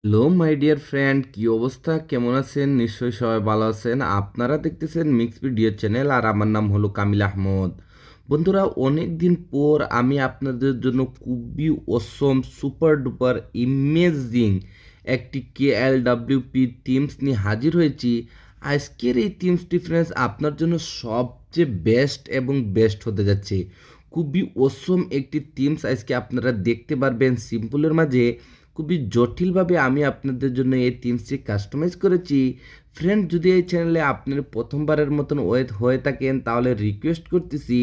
Hello my dear friend, কি অবস্থা, কেমন আছেন? নিশ্চয়ই সবাই ভালো আছেন। আপনারা দেখতেছেন মিক্স ভিডিও চ্যানেল, আর আমার নাম হলো কামিল আহমদ। বন্ধুরা, অনেক দিন পর আমি আপনাদের জন্য খুবই অসম সুপার ডুপার ইমেজিং একটি KLWP টিমস নিয়ে হাজির হয়েছি। আজকের এই টিমস ডিফারেন্স আপনার জন্য সবচেয়ে বেস্ট এবং বেস্ট হতে যাচ্ছে। খুবই অসম একটি টিমস আজকে আপনারা দেখতে পারবেন সিম্পলের মাঝে। খুবই জটিলভাবে আমি আপনাদের জন্য এই টিমসটি কাস্টমাইজ করেছি। ফ্রেন্ড, যদি এই চ্যানেলে আপনার প্রথমবারের মতন হয়ে থাকেন তাহলে রিকোয়েস্ট করতেছি,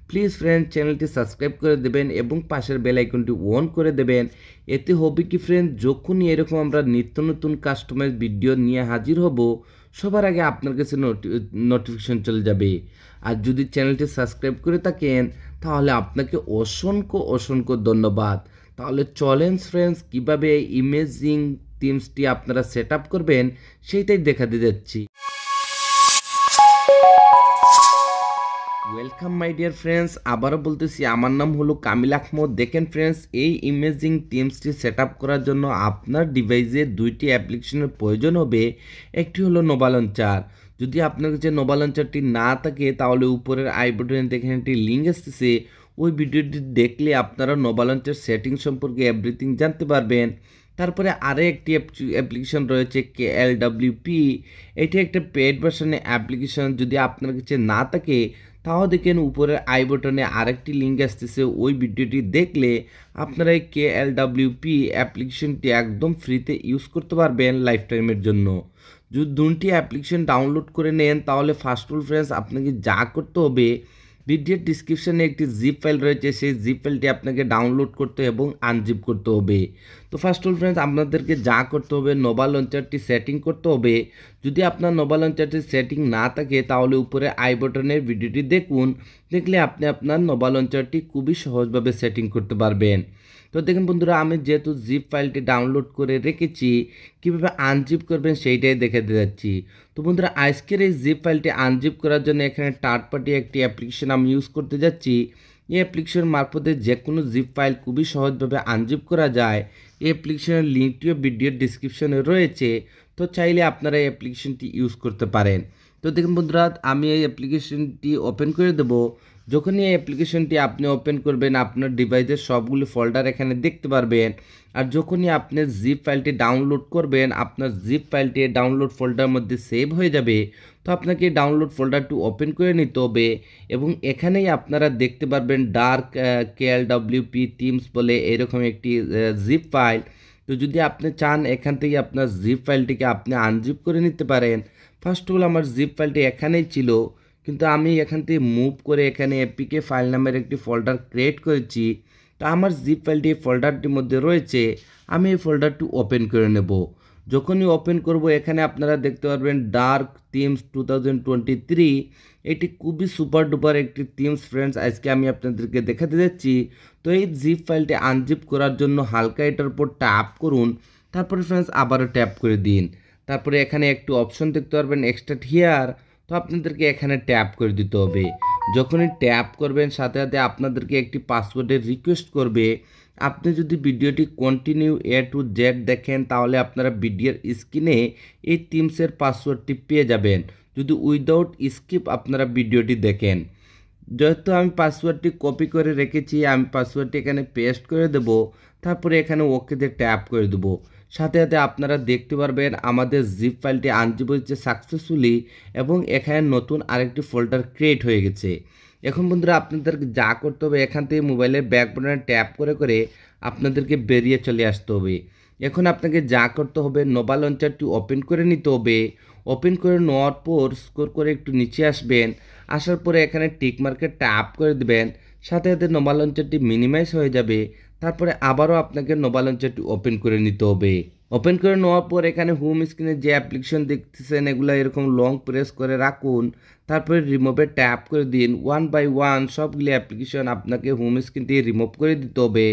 প্লিজ ফ্রেন্ড চ্যানেলটি সাবস্ক্রাইব করে দেবেন এবং পাশের বেল আইকনটি অন করে দেবেন। এতে হবে কি ফ্রেন্ড, যখনই এরকম আমরা নিত্য নতুন কাস্টমাইজ ভিডিও নিয়ে হাজির হব, সবার আগে আপনার কাছে নোটিফিকেশন চলে যাবে। আর যদি চ্যানেলটি সাবস্ক্রাইব করে থাকেন তাহলে আপনাকে অসংখ্য অসংখ্য ধন্যবাদ। তাহলে চলেন ফ্রেন্ডস, কীভাবে এই ইমেজিং টিমসটি আপনারা সেট আপ করবেন সেইটাই দেখাতে যাচ্ছি। ওয়েলকাম মাই ডিয়ার ফ্রেন্ডস, আবারও বলতেছি আমার নাম হলো কামিল আহমদ। দেখেন ফ্রেন্ডস, এই ইমেজিং টিমসটি সেট আপ করার জন্য আপনার ডিভাইসে দুইটি অ্যাপ্লিকেশনের প্রয়োজন হবে। একটি হলো নোভা লঞ্চার। যদি আপনার কাছে নোভা লঞ্চারটি না থাকে তাহলে উপরের আই বাটনে দেখেন একটি লিঙ্ক আসতেছে, ওই ভিডিওটি দেখলে আপনারা নোভা লঞ্চার সেটিং সম্পর্কে এভরিথিং জানতে পারবেন। তারপরে আরও একটি অ্যাপ্লিকেশন রয়েছে KLWP। এটি একটা পেড ভার্সনের অ্যাপ্লিকেশন। যদি আপনার কাছে না থাকে তাও দেখেন উপরের আই বাটনে আরেকটি লিঙ্ক আসতেছে, ওই ভিডিওটি দেখলে আপনারা এই KLWP অ্যাপ্লিকেশনটি একদম ফ্রিতে ইউজ করতে পারবেন লাইফ টাইমের জন্য। যদি দুটি অ্যাপ্লিকেশন ডাউনলোড করে নেন তাহলে ফার্স্ট অফ অল ফ্রেন্ডস আপনাকে যা করতে হবে, ভিডিওর ডিসক্রিপশনে একটি জিপ ফাইল রয়েছে, সেই জিপ ফাইলটি আপনাকে ডাউনলোড করতে এবং আনজিপ করতে হবে। তো ফার্স্ট অফ অল ফ্রেন্ডস আপনাদেরকে যা করতে হবে, নোভা লঞ্চারটি সেটিং করতে হবে। যদি আপনার নোভা লঞ্চারটি সেটিং না থাকে তাহলে উপরে আই বাটনের ভিডিওটি দেখুন, দেখলে আপনি আপনার নোভা লঞ্চারটি খুবই সহজভাবে সেটিং করতে পারবেন। তো দেখুন বন্ধুরা, আমি যেহেতু জিপ ফাইলটি ডাউনলোড করে রেখেছি, কীভাবে আনজিপ করবেন সেইটাই দেখাতে যাচ্ছি। তো বন্ধুরা, আজকের এই জিপ ফাইলটি আনজিপ করার জন্য এখানে থার্ড পার্টি একটি অ্যাপ্লিকেশন আমি ইউজ করতে যাচ্ছি। এই অ্যাপ্লিকেশনের মারফতে যে কোনো জিপ ফাইল খুবই সহজভাবে আনজিপ করা যায়। এই অ্যাপ্লিকেশনের লিঙ্কটিও ভিডিওর ডিসক্রিপশনে রয়েছে, তো চাইলে আপনারা এই অ্যাপ্লিকেশনটি ইউজ করতে পারেন। তো দেখুন বন্ধুরা, আমি এই অ্যাপ্লিকেশনটি ওপেন করে দেবো। যখনই এই অ্যাপ্লিকেশনটি আপনি ওপেন করবেন আপনার ডিভাইসের সবগুলি ফোল্ডার এখানে দেখতে পারবেন। আর যখনই আপনি জিপ ফাইলটি ডাউনলোড করবেন আপনার জিপ ফাইলটি ডাউনলোড ফোল্ডারের মধ্যে সেভ হয়ে যাবে। তো আপনাকে ডাউনলোড ফোল্ডারটি ওপেন করে নিতে হবে এবং এখানেই আপনারা দেখতে পারবেন ডার্ক KLWP টিমস বলে এরকম একটি জিপ ফাইল। তো যদি আপনি চান এখান থেকে আপনার জিপ ফাইলটিকে আপনি আনজিপ করে নিতে পারেন। ফার্স্ট অফ অল আমার জিপ ফাইলটি এখানেই ছিল, কিন্তু আমি এখান থেকে মুভ করে এখানে এপিকে ফাইল নামের একটি ফোল্ডার ক্রিয়েট করেছি। তো আমার জিপ ফাইলটি এই ফোল্ডারটির মধ্যে রয়েছে, আমি এই ফোল্ডারটি ওপেন করে নেব। যখনই ওপেন করব এখানে আপনারা দেখতে পারবেন ডার্ক থিমস 2023। এটি খুবই সুপার ডুপার একটি থিমস ফ্রেন্ডস, আজকে আমি আপনাদেরকে দেখাতে যাচ্ছি। তো এই জিপ ফাইলটি আনজিপ করার জন্য হালকা এটার উপর ট্যাপ করুন, তারপরে ফ্রেন্ডস আবারও ট্যাপ করে দিন। তারপরে এখানে একটু অপশন দেখতে পারবেন এক্সট্রাক্ট হিয়ার, তো আপনাদেরকে এখানে ট্যাপ করে দিতে হবে। যখনই ট্যাপ করবেন সাথে সাথে আপনাদেরকে একটি পাসওয়ার্ডের রিকোয়েস্ট করবে। আপনি যদি ভিডিওটি কন্টিনিউ A to Z দেখেন তাহলে আপনারা ভিডিওর স্ক্রিনে এই টিমসের পাসওয়ার্ডটি পেয়ে যাবেন। যদি উইদাউট স্কিপ আপনারা ভিডিওটি দেখেন, যেহেতু আমি পাসওয়ার্ডটি কপি করে রেখেছি আমি পাসওয়ার্ডটি এখানে পেস্ট করে দেব। তারপরে এখানে ওকেতে ট্যাপ করে দেবো। সাথে সাথে আপনারা দেখতে পারবেন আমাদের জিপ ফাইলটি আনজিপ হয়েছে সাকসেসফুলি এবং এখানে নতুন আরেকটি ফোল্ডার ক্রিয়েট হয়ে গেছে। এখন বন্ধুরা আপনাদেরকে যা করতে হবে, এখান থেকে মোবাইলের ব্যাক বাটনে ট্যাপ করে করে আপনাদেরকে বেরিয়ে চলে আসতে হবে। এখন আপনাকে যা করতে হবে, নোভা লঞ্চারটি ওপেন করে নিতে হবে। ওপেন করে নেওয়ার পর স্ক্রল করে একটু নিচে আসবেন, আসার পরে এখানে টিক মার্কে ট্যাপ করে দেবেন। সাথে সাথে নোভা লঞ্চারটি মিনিমাইজ হয়ে যাবে। তারপরে আবারও আপনাকে নোভা লঞ্চারটি ওপেন করে নিতে হবে। ওপেন করে নেওয়ার পর এখানে হোম স্ক্রিনে যে অ্যাপ্লিকেশন দেখতেছেন এগুলো এরকম লং প্রেস করে রাখুন, তারপরে রিমুভে ট্যাপ করে দিন। ওয়ান বাই ওয়ান সবগুলি অ্যাপ্লিকেশন আপনাকে হোম স্ক্রিন থেকে রিমুভ করে দিতে হবে,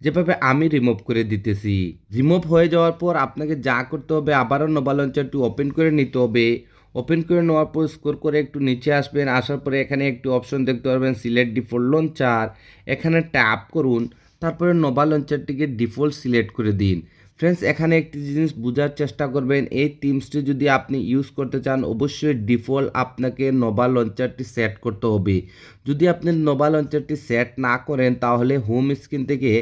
যেভাবে আমি রিমুভ করে দিতেছি। রিমুভ হয়ে যাওয়ার পর আপনাকে যা করতে হবে, আবারও নোভা লঞ্চারটি ওপেন করে নিতে হবে। ওপেন করে নেওয়ার পর স্ক্রল করে একটু নিচে আসবেন, আসার পরে এখানে একটি অপশন দেখতে পারবেন সিলেক্ট ডিফল্ট লঞ্চার, এখানে ট্যাপ করুন। তারপরে নোভা লঞ্চারটিকে ডিফল্ট সিলেক্ট করে দিন। ফ্রেন্ডস এখানে একটি জিনিস বোঝার চেষ্টা করবেন, এই থিমসটি যদি আপনি ইউজ করতে চান অবশ্যই ডিফল্ট আপনাকে নোভা লঞ্চারটি সেট করতে হবে। যদি আপনি নোভা লঞ্চারটি সেট না করেন তাহলে হোম স্ক্রিন থেকে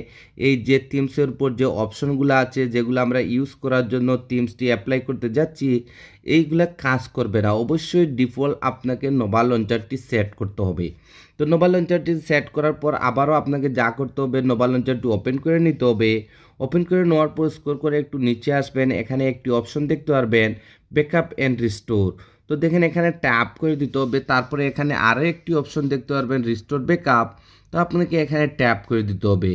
এই যে থিমসের উপর যে অপশনগুলো আছে যেগুলো আমরা ইউজ করার জন্য থিমসটি অ্যাপ্লাই করতে যাচ্ছি এইগুলা কাজ করবে না। অবশ্যই ডিফল্ট আপনাকে নোভা লঞ্চারটি সেট করতে হবে। তো নোভা লঞ্চারটি সেট করার পর আবারও আপনাকে যা করতে হবে, নোভা লঞ্চারটি ওপেন করে নিতে হবে। ওপেন করে নেওয়ার পর স্ক্রল করে একটু নিচে আসবেন, এখানে একটি অপশন দেখতে পারবেন ব্যাকআপ অ্যান্ড রিস্টোর। তো দেখেন এখানে ট্যাপ করে দিতে হবে, তারপরে এখানে আরও একটি অপশন দেখতে পারবেন রিস্টোর ব্যাকআপ। তো আপনাকে এখানে ট্যাপ করে দিতে হবে।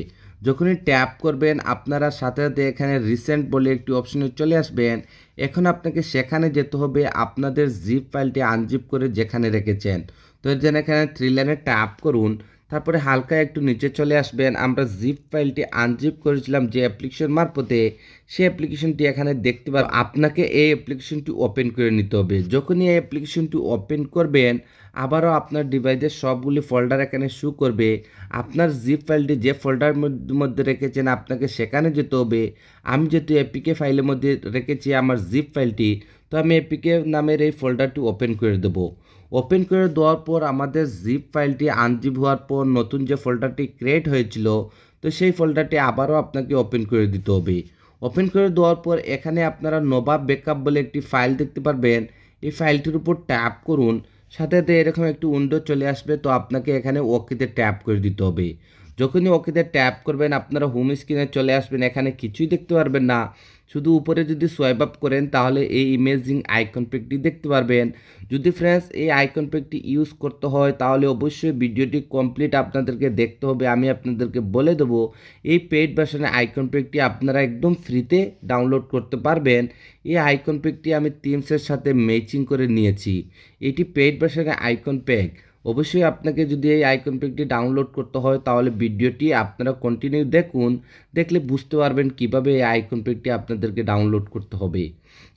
যখনই ট্যাপ করবেন আপনারা সাথে সাথে এখানে রিসেন্ট বলে একটি অপশনে চলে আসবেন। এখন আপনাকে সেখানে যেতে হবে আপনাদের জিপ ফাইলটি আনজিপ করে যেখানে রেখেছেন। তো এর জন্য এখানে 3 লাইনে ট্যাপ করুন, তারপরে হালকা একটু নিচে চলে আসবেন। আমরা জিপ ফাইলটি আনজিপ করেছিলাম যে অ্যাপ্লিকেশন মারফতে, সেই অ্যাপ্লিকেশনটি এখানে দেখতে পাবেন। আপনাকে এই অ্যাপ্লিকেশনটি ওপেন করে নিতে হবে। যখনই এই অ্যাপ্লিকেশনটি ওপেন করবেন আবারও আপনার ডিভাইসের সবগুলি ফোল্ডার এখানে শো করবে। আপনার জিপ ফাইলটি যে ফোল্ডার মধ্যে রেখেছেন আপনাকে সেখানে যেতে হবে। আমি যেহেতু এপিকে ফাইলের মধ্যে রেখেছি আমার জিপ ফাইলটি, তো আমি এপিকে নামের এই ফোল্ডারটি ওপেন করে দেবো। ওপেন করে দেওয়ার পর আমাদের জিপ ফাইলটি আনজিপ হওয়ার পর নতুন যে ফোল্ডারটি ক্রিয়েট হয়েছিল তো সেই ফোল্ডারটি আবারও আপনাকে ওপেন করে দিতে হবে। ওপেন করে দেওয়ার পর এখানে আপনারা নোভা ব্যাকআপ বলে একটি ফাইল দেখতে পারবেন, এই ফাইলটির উপর ট্যাপ করুন। সাথে সাথে এরকম একটি উইন্ডো চলে আসবে, তো আপনাকে এখানে ওকেতে ট্যাপ করে দিতে হবে। যখনই ওকেতে ট্যাপ করবেন আপনারা হোম স্ক্রিনে চলে আসবেন, এখানে কিছুই দেখতে পারবেন না। শুধু উপরে যদি সোয়াইপ আপ করেন তাহলে এই ইমেজিং আইকন প্যাকটি দেখতে পারবেন। যদি ফ্রেন্ডস এই আইকন প্যাকটি ইউজ করতে হয় তাহলে অবশ্যই ভিডিওটি কমপ্লিট আপনাদেরকে দেখতে হবে। আমি আপনাদেরকে বলে দেবো এই পেইড ভার্সনের আইকন প্যাকটি আপনারা একদম ফ্রিতে ডাউনলোড করতে পারবেন। এই আইকন প্যাকটি আমি থিমসের সাথে ম্যাচিং করে নিয়েছি। এটি পেইড ভার্সনের আইকন প্যাক। অবশ্যই আপনাকে যদি এই আইকন প্যাকটি ডাউনলোড করতে হয় তাহলে ভিডিওটি আপনারা কন্টিনিউ দেখুন, দেখলে বুঝতে পারবেন কিভাবে এই আইকন প্যাকটি আপনাদেরকে ডাউনলোড করতে হবে।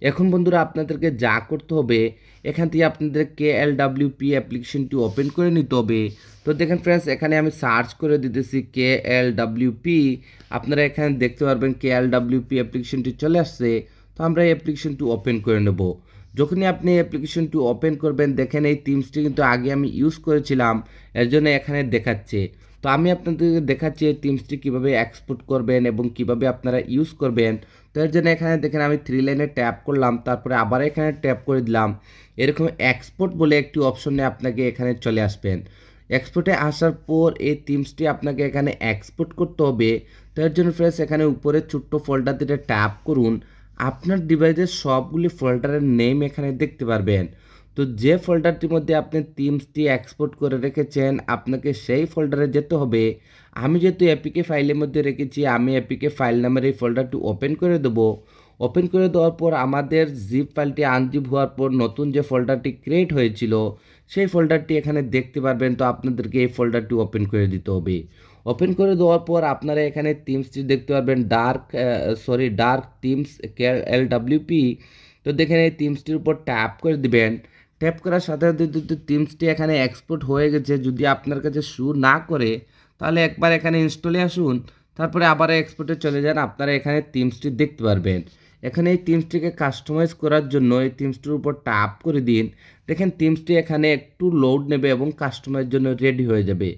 এখন বন্ধুরা আপনাদেরকে যা করতে হবে এখান থেকে আপনাদের KLWP অ্যাপ্লিকেশনটি ওপেন করে নিতে হবে। তো দেখেন ফ্রেন্ডস এখানে আমি সার্চ করে দিতেছি KLWP, আপনারা এখানে দেখতে পারবেন KLWP অ্যাপ্লিকেশনটি চলে আসছে। তো আমরা এই অ্যাপ্লিকেশনটি ওপেন করে নেব। যখনই আপনি অ্যাপ্লিকেশনটি ওপেন করবেন দেখেন এই থিমসটি কিন্তু আগে আমি ইউজ করেছিলাম, এর জন্য এখানে দেখাচ্ছে। তো আমি আপনাদেরকে দেখাচ্ছি এই থিমসটি কীভাবে এক্সপোর্ট করবেন এবং কিভাবে আপনারা ইউজ করবেন। তো এর জন্য এখানে দেখেন আমি 3 লাইনে ট্যাপ করলাম, তারপরে আবার এখানে ট্যাপ করে দিলাম। এরকম এক্সপোর্ট বলে একটি অপশনে আপনাকে এখানে চলে আসবেন। এক্সপোর্টে আসার পর এই থিমসটি আপনাকে এখানে এক্সপোর্ট করতে হবে। তো এর জন্য ফ্রেন্ডস এখানে উপরে ছোট্ট ফোল্ডারটিতে ট্যাপ করুন। আপনার ডিভাইসের সবগুলি ফোল্ডারের নেম এখানে দেখতে পারবেন। তো যে ফোল্ডারটির মধ্যে আপনি থিমসটি এক্সপোর্ট করে রেখেছেন আপনাকে সেই ফোল্ডারে যেতে হবে। আমি যেহেতু এপিকে ফাইলের মধ্যে রেখেছি আমি এপিকে ফাইল নামের এই ফোল্ডারটি ওপেন করে দেবো। ওপেন করে দেওয়ার পর আমাদের জিপ ফাইলটি আনজিপ হওয়ার পর নতুন যে ফোল্ডারটি ক্রিয়েট হয়েছিল সেই ফোল্ডারটি এখানে দেখতে পারবেন। তো আপনাদেরকে এই ফোল্ডারটি ওপেন করে দিতে হবে। ওপেন করে দেওয়ার পর আপনারা এখানে থিমসটি দেখতে পারবেন ডার্ক থিমস KLWP। তো দেখেন এই থিমসটির উপর ট্যাপ করে দিবেন। ট্যাপ করার সাথে সাথে যদি থিমসটি এখানে এক্সপোর্ট হয়ে গেছে, যদি আপনার কাছে শো না করে তাহলে একবার এখানে ইনস্টলে আসুন, তারপরে আবার এক্সপোর্টে চলে যান, আপনারা এখানে থিমসটি দেখতে পারবেন। এখানে এই থিমসটিকে কাস্টমাইজ করার জন্য এই থিমসটির উপর ট্যাপ করে দিন। দেখেন থিমসটি এখানে একটু লোড নেবে এবং কাস্টমাইজের জন্য রেডি হয়ে যাবে।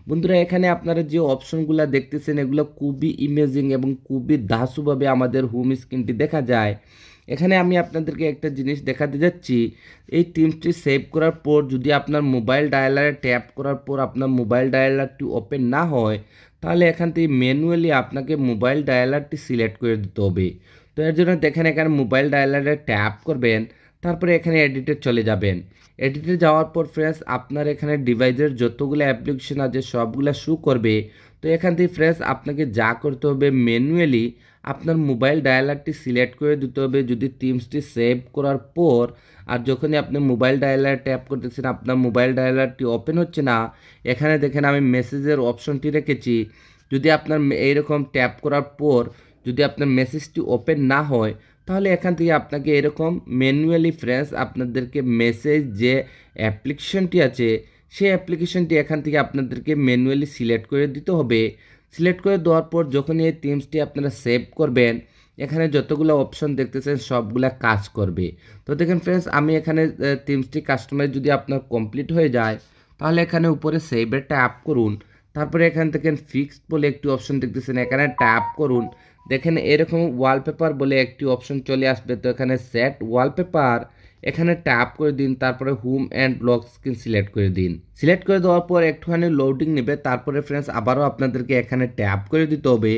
বন্ধুরা এখানে আপনারা যে অপশনগুলো দেখতেছেন এগুলো খুবই ইমেজিং এবং খুবই ধাঁসুভাবে আমাদের হোম স্ক্রিনটি দেখা যায়। এখানে আমি আপনাদেরকে একটা জিনিস দেখাতে যাচ্ছি, এই থিমসটি সেভ করার পর যদি আপনার মোবাইল ডায়ালারে ট্যাপ করার পর আপনার মোবাইল ডায়ালারটি ওপেন না হয় তাহলে এখান থেকে ম্যানুয়ালি আপনাকে মোবাইল ডায়ালারটি সিলেক্ট করে দিতে হবে। তো এর জন্য দেখেন এখানে মোবাইল ডায়ালারে ট্যাপ করবেন, তারপরে এখানে এডিটে চলে যাবেন। এডিটে যাওয়ার পর ফ্রেন্ডস আপনার এখানে ডিভাইসের যতগুলো অ্যাপ্লিকেশন আছে সবগুলো শো করবে। তো এখান থেকে ফ্রেন্ডস আপনাকে যা করতে হবে ম্যানুয়ালি আপনার মোবাইল ডায়ালারটি সিলেক্ট করে দিতে হবে যদি থিমসটি সেভ করার পর। আর যখনই আপনি মোবাইল ডায়ালার ট্যাপ করতেছেন আপনার মোবাইল ডায়ালারটি ওপেন হচ্ছে না, এখানে দেখেন আমি মেসেজের অপশনটি রেখেছি। যদি আপনার এইরকম ট্যাপ করার পর যদি আপনার মেসেজটি ওপেন না হয় তাহলে এখান থেকে আপনাকে এরকম ম্যানুয়ালি ফ্রেন্ডস আপনাদেরকে মেসেজ যে অ্যাপ্লিকেশনটি আছে সেই অ্যাপ্লিকেশনটি এখান থেকে আপনাদেরকে ম্যানুয়ালি সিলেক্ট করে দিতে হবে। সিলেক্ট করে দেওয়ার পর যখনই এই থিমসটি আপনারা সেভ করবেন এখানে যতগুলো অপশন দেখতেছেন সবগুলা কাজ করবে। তো দেখেন ফ্রেন্ডস, আমি এখানে থিমসটি কাস্টমাইজ যদি আপনার কমপ্লিট হয়ে যায় তাহলে এখানে উপরে সেভে ট্যাপ করুন। তারপরে এখান থেকে ফিক্সড বলে একটি অপশন দেখতেছেন, এখানে ট্যাপ করুন। দেখেন এরকম ওয়ালপেপার বলে একটি অপশন চলে আসবে। তো এখানে সেট ওয়ালপেপার এখানে ট্যাপ করে দিন। তারপরে home and lock screen select করে দিন। সিলেক্ট করে দেওয়ার পর একটুখানি লোডিং নেবে। তারপরে ফ্রেন্ডস আবারও আপনাদেরকে এখানে ট্যাপ করে দিতে হবে।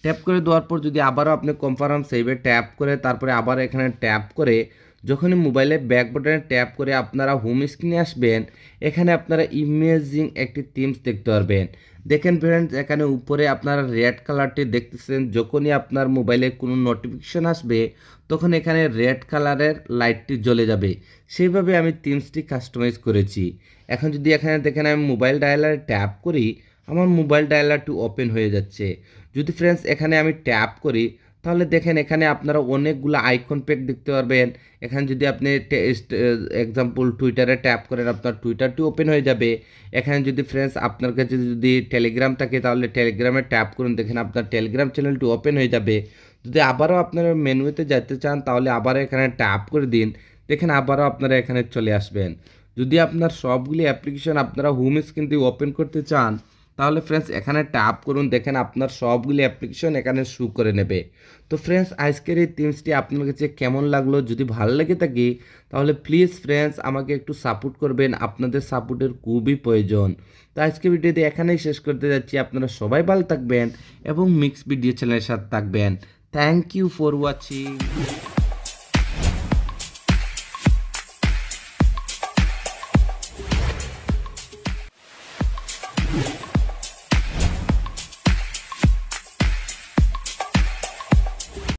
ট্যাপ করে দেওয়ার পর যদি আবারও আপনি কনফার্ম সেভে ট্যাপ করে তারপরে আবার এখানে ট্যাপ করে যখনই মোবাইলে ব্যাক বাটনে ট্যাপ করে আপনারা হোম স্ক্রিনে আসবেন, এখানে আপনারা ইমেজিং একটি থিমস দেখতে পারবেন। দেখেন ফ্রেন্ডস, এখানে উপরে আপনারা রেড কালারটি দেখতেছেন। যখনই আপনার মোবাইলে কোনো নোটিফিকেশন আসবে তখন এখানে রেড কালারের লাইটটি জ্বলে যাবে। সেইভাবে আমি থিমসটি কাস্টমাইজ করেছি। এখন যদি এখানে দেখেন আমি মোবাইল ডায়ালারে ট্যাপ করি, আমার মোবাইল ডায়ালারটি ওপেন হয়ে যাচ্ছে। যদি ফ্রেন্ডস এখানে আমি ট্যাপ করি তাহলে দেখেন এখানে আপনারা অনেকগুলো আইকন প্যাক দেখতে পারবেন। এখানে যদি আপনি এক্সাম্পল টুইটারে ট্যাপ করেন আপনার টুইটারটি ওপেন হয়ে যাবে। এখানে যদি ফ্রেন্ডস আপনার কাছে যদি টেলিগ্রাম থাকে তাহলে টেলিগ্রামে ট্যাপ করুন, দেখেন আপনার টেলিগ্রাম চ্যানেলটি ওপেন হয়ে যাবে। যদি আবারও আপনারা মেনুতে যেতে চান তাহলে আবারও এখানে ট্যাপ করে দিন, দেখেন আবারও আপনারা এখানে চলে আসবেন। যদি আপনার সবগুলি অ্যাপ্লিকেশন আপনারা হোম স্ক্রিন দিয়ে ওপেন করতে চান তাহলে ফ্রেন্ডস এখানে ট্যাপ করুন, দেখেন আপনার সবগুলি অ্যাপ্লিকেশন এখানে শো করে নেবে। তো ফ্রেন্ডস আজকের এই থিমসটি আপনার কাছে কেমন লাগলো? যদি ভালো লেগে থাকে তাহলে প্লিজ ফ্রেন্ডস আমাকে একটু সাপোর্ট করবেন, আপনাদের সাপোর্টের খুবই প্রয়োজন। তো আজকে ভিডিওটি এখানেই শেষ করতে যাচ্ছি। আপনারা সবাই ভালো থাকবেন এবং মিক্স ভিডিও চ্যানেলের সাথে থাকবেন। Thank you for watching.